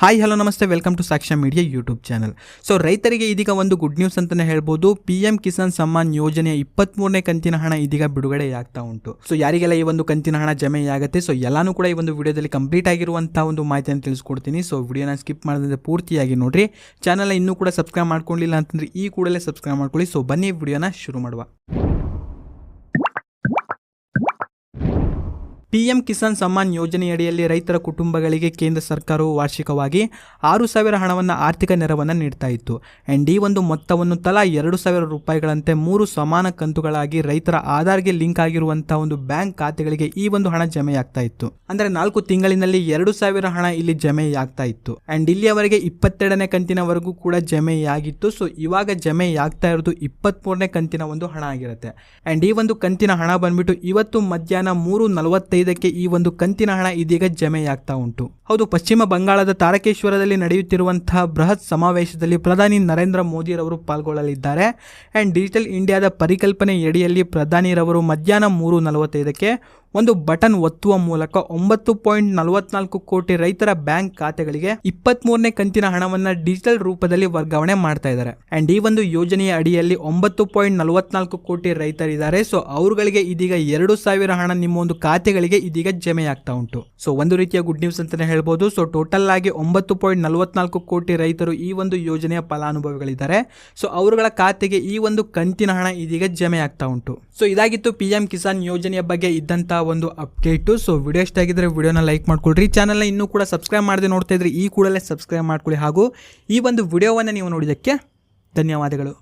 Hi hello ನಮಸ್ತೆ, welcome to ಸಾಕ್ಷ್ಯ media YouTube channel. So ರೈತರಿಗೆ ಇದೀಗ ಒಂದು ಗುಡ್ ನ್ಯೂಸ್ ಅಂತಲೇ ಹೇಳ್ಬೋದು. PM ಕಿಸಾನ್ ಸಮ್ಮಾನ್ ಯೋಜನೆಯ 23ನೇ ಕಂತಿನ ಹಣ ಇದೀಗ ಬಿಡುಗಡೆಯಾಗ್ತಾ ಉಂಟು. ಸೊ ಯಾರಿಗೆಲ್ಲ ಈ ಒಂದು ಕಂತಿನ ಹಣ ಜಮೆಯಾಗುತ್ತೆ, ಸೊ ಎಲ್ಲಾನು ಕೂಡ ಈ ಒಂದು ವಿಡಿಯೋದಲ್ಲಿ ಕಂಪ್ಲೀಟ್ ಆಗಿರುವಂತಹ ಒಂದು ಮಾಹಿತಿಯನ್ನು ತಿಳಿಸ್ಕೊಡ್ತೀನಿ. ಸೊ ವಿಡಿಯೋನ ಸ್ಕಿಪ್ ಮಾಡದಂತೆ ಪೂರ್ತಿಯಾಗಿ ನೋಡ್ರಿ. ಚಾನಲ್ ಇನ್ನೂ ಕೂಡ ಸಬ್ಸ್ಕ್ರೈಬ್ ಮಾಡ್ಕೊಂಡಿಲ್ಲ ಅಂತಂದ್ರೆ ಈ ಕೂಡಲೇ ಸಬ್ಸ್ಕ್ರೈಬ್ ಮಾಡ್ಕೊಳ್ಳಿ. ಸೊ ಬನ್ನಿ ವಿಡಿಯೋನ ಶುರು ಮಾಡುವ. PM ಕಿಸಾನ್ ಸಮ್ಮಾನ್ ಯೋಜನೆಯಡಿಯಲ್ಲಿ ರೈತರ ಕುಟುಂಬಗಳಿಗೆ ಕೇಂದ್ರ ಸರ್ಕಾರವು ವಾರ್ಷಿಕವಾಗಿ 6,000 ಹಣವನ್ನು ಆರ್ಥಿಕ ನೆರವನ್ನು ನೀಡ್ತಾ ಇತ್ತು. ಆ್ಯಂಡ್ ಈ ಒಂದು ಮೊತ್ತವನ್ನು ತಲಾ 2,000 ರೂಪಾಯಿಗಳಂತೆ 3 ಸಮಾನ ಕಂತುಗಳಾಗಿ ರೈತರ ಆಧಾರ್ಗೆ ಲಿಂಕ್ ಆಗಿರುವಂಥ ಒಂದು ಬ್ಯಾಂಕ್ ಖಾತೆಗಳಿಗೆ ಈ ಒಂದು ಹಣ ಜಮೆಯಾಗ್ತಾ ಇತ್ತು. ಅಂದರೆ 4 ತಿಂಗಳಿನಲ್ಲಿ 2,000 ಹಣ ಇಲ್ಲಿ ಜಮೆಯಾಗ್ತಾ ಇತ್ತು. ಆ್ಯಂಡ್ ಇಲ್ಲಿಯವರೆಗೆ 22ನೇ ಕಂತಿನವರೆಗೂ ಕೂಡ ಜಮೆಯಾಗಿತ್ತು. ಸೊ ಇವಾಗ ಜಮೆಯಾಗ್ತಾ ಇರೋದು 23ನೇ ಕಂತಿನ ಒಂದು ಹಣ ಆಗಿರುತ್ತೆ. ಆ್ಯಂಡ್ ಈ ಒಂದು ಕಂತಿನ ಹಣ ಬಂದ್ಬಿಟ್ಟು ಇವತ್ತು ಮಧ್ಯಾಹ್ನ 3:45 ಈ ಒಂದು ಕಂತಿನ ಹಣ ಇದೀಗ ಜಮೆಯಾಗ್ತಾ ಉಂಟು. ಹೌದು, ಪಶ್ಚಿಮ ಬಂಗಾಳದ ತಾರಕೇಶ್ವರದಲ್ಲಿ ನಡೆಯುತ್ತಿರುವಂತಹ ಬೃಹತ್ ಸಮಾವೇಶದಲ್ಲಿ ಪ್ರಧಾನಿ ನರೇಂದ್ರ ಮೋದಿರವರು ಪಾಲ್ಗೊಳ್ಳಲಿದ್ದಾರೆ. ಅಂಡ್ ಡಿಜಿಟಲ್ ಇಂಡಿಯಾದ ಪರಿಕಲ್ಪನೆ ಅಡಿಯಲ್ಲಿ ಪ್ರಧಾನಿರವರು ಮಧ್ಯಾಹ್ನ 3:45 ಒಂದು ಬಟನ್ ಒತ್ತುವ ಮೂಲಕ 9.44 ಕೋಟಿ ರೈತರ ಬ್ಯಾಂಕ್ ಖಾತೆಗಳಿಗೆ 23ನೇ ಕಂತಿನ ಹಣವನ್ನ ಡಿಜಿಟಲ್ ರೂಪದಲ್ಲಿ ವರ್ಗಾವಣೆ ಮಾಡ್ತಾ ಇದ್ದಾರೆ. ಅಂಡ್ ಈ ಒಂದು ಯೋಜನೆಯ ಅಡಿಯಲ್ಲಿ 9.44 ಕೋಟಿ ರೈತರಿದ್ದಾರೆ. ಸೊ ಅವರುಗಳಿಗೆ ಇದೀಗ 2,000 ಹಣ ನಿಮ್ಮ ಒಂದು ಖಾತೆಗಳಿಗೆ ಇದೀಗ ಜಮೆಯಾಗ್ತಾ ಉಂಟು. ಸೊ ಒಂದು ರೀತಿಯ ಗುಡ್ ನ್ಯೂಸ್ ಅಂತಾನೆ ಹೇಳ್ಬೋದು. ಸೊ ಟೋಟಲ್ ಆಗಿ 9.44 ಕೋಟಿ ರೈತರು ಈ ಒಂದು ಯೋಜನೆಯ ಫಲಾನುಭವಿಗಳಿದ್ದಾರೆ. ಸೊ ಅವರುಗಳ ಖಾತೆಗೆ ಈ ಒಂದು ಕಂತಿನ ಹಣ ಇದೀಗ ಜಮೆಯಾಗ್ತಾ ಉಂಟು. ಸೊ ಇದಾಗಿತ್ತು PM ಕಿಸಾನ್ ಯೋಜನೆಯ ಬಗ್ಗೆ ಇದ್ದಂತ ಒಂದು ಅಪ್ಡೇಟು. ಸೊ ವಿಡಿಯೋ ಇಷ್ಟ ಆಗಿದ್ರೆ ವಿಡಿಯೋನ ಲೈಕ್ ಮಾಡ್ಕೊಳ್ರಿ. ಚಾನಲ್ನ ಇನ್ನೂ ಕೂಡ ಸಬ್ಸ್ಕ್ರೈಬ್ ಮಾಡದೆ ನೋಡ್ತಾ ಇದ್ರೆ ಈ ಕೂಡಲೇ ಸಬ್ಸ್ಕ್ರೈಬ್ ಮಾಡ್ಕೊಳ್ಳಿ. ಹಾಗೂ ಈ ಒಂದು ವಿಡಿಯೋವನ್ನು ನೀವು ನೋಡಿದ್ದಕ್ಕೆ ಧನ್ಯವಾದಗಳು.